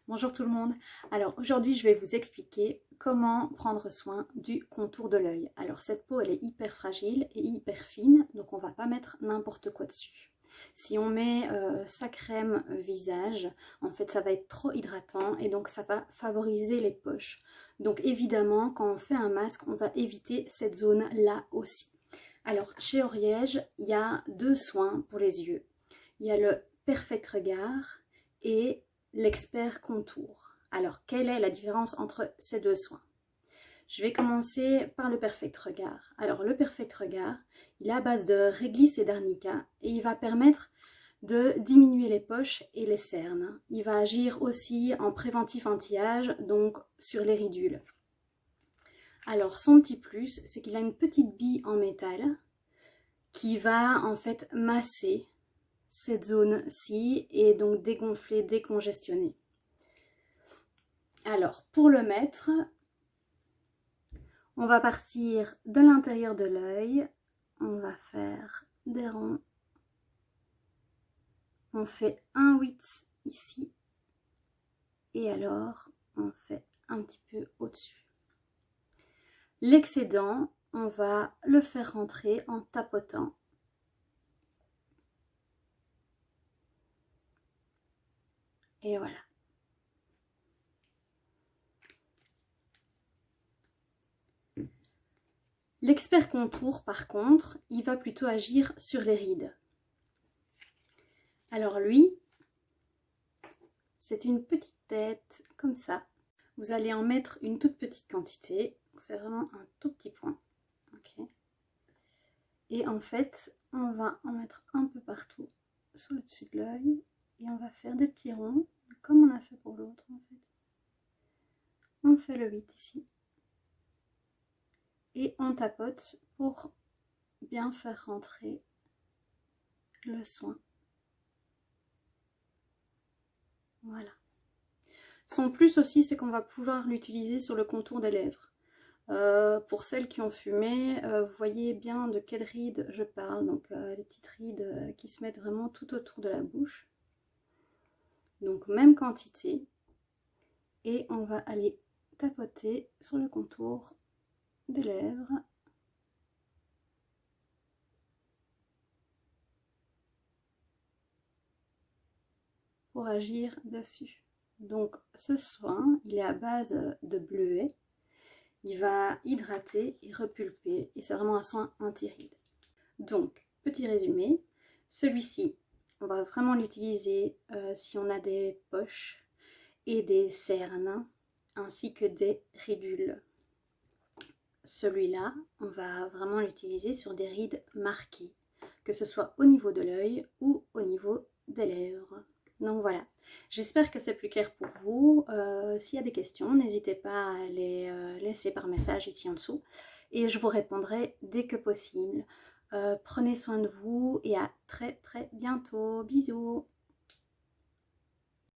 Bonjour tout le monde. Alors aujourd'hui je vais vous expliquer comment prendre soin du contour de l'œil. Alors cette peau elle est hyper fragile et hyper fine, donc on va pas mettre n'importe quoi dessus. Si on met sa crème visage, en fait ça va être trop hydratant et donc ça va favoriser les poches. Donc évidemment quand on fait un masque on va éviter cette zone là aussi. Alors chez Oriège il y a deux soins pour les yeux. Il y a le Perfect Regard et l'expert contour. Alors, quelle est la différence entre ces deux soins? Je vais commencer par le Perfect Regard. Alors, le Perfect Regard, il est à base de réglisse et d'arnica et il va permettre de diminuer les poches et les cernes. Il va agir aussi en préventif anti-âge, donc sur les ridules. Alors, son petit plus, c'est qu'il a une petite bille en métal qui va en fait masser cette zone-ci et donc dégonfler, décongestionner. Alors, pour le mettre, on va partir de l'intérieur de l'œil. On va faire des ronds. On fait un 8 ici. Et alors, on fait un petit peu au-dessus. L'excédent, on va le faire rentrer en tapotant. Et voilà. L'expert contour, par contre, il va plutôt agir sur les rides. Alors lui, c'est une petite tête comme ça. Vous allez en mettre une toute petite quantité. C'est vraiment un tout petit point. Okay. Et en fait, on va en mettre un peu partout sur le dessus de l'œil. Et on va faire des petits ronds, comme on a fait pour l'autre en fait. On fait le 8 ici. Et on tapote pour bien faire rentrer le soin. Voilà. Son plus aussi, c'est qu'on va pouvoir l'utiliser sur le contour des lèvres. Pour celles qui ont fumé, vous voyez bien de quelles rides je parle. Donc les petites rides qui se mettent vraiment tout autour de la bouche. Donc même quantité. Et on va aller tapoter sur le contour des lèvres. Pour agir dessus. Donc ce soin, il est à base de bleuet. Il va hydrater et repulper. Et c'est vraiment un soin anti-rides. Donc, petit résumé. Celui-ci, on va vraiment l'utiliser si on a des poches et des cernes, ainsi que des ridules. Celui-là, on va vraiment l'utiliser sur des rides marquées, que ce soit au niveau de l'œil ou au niveau des lèvres. Donc voilà, j'espère que c'est plus clair pour vous. S'il y a des questions, n'hésitez pas à les laisser par message ici en dessous et je vous répondrai dès que possible. Prenez soin de vous et à très bientôt. Bisous!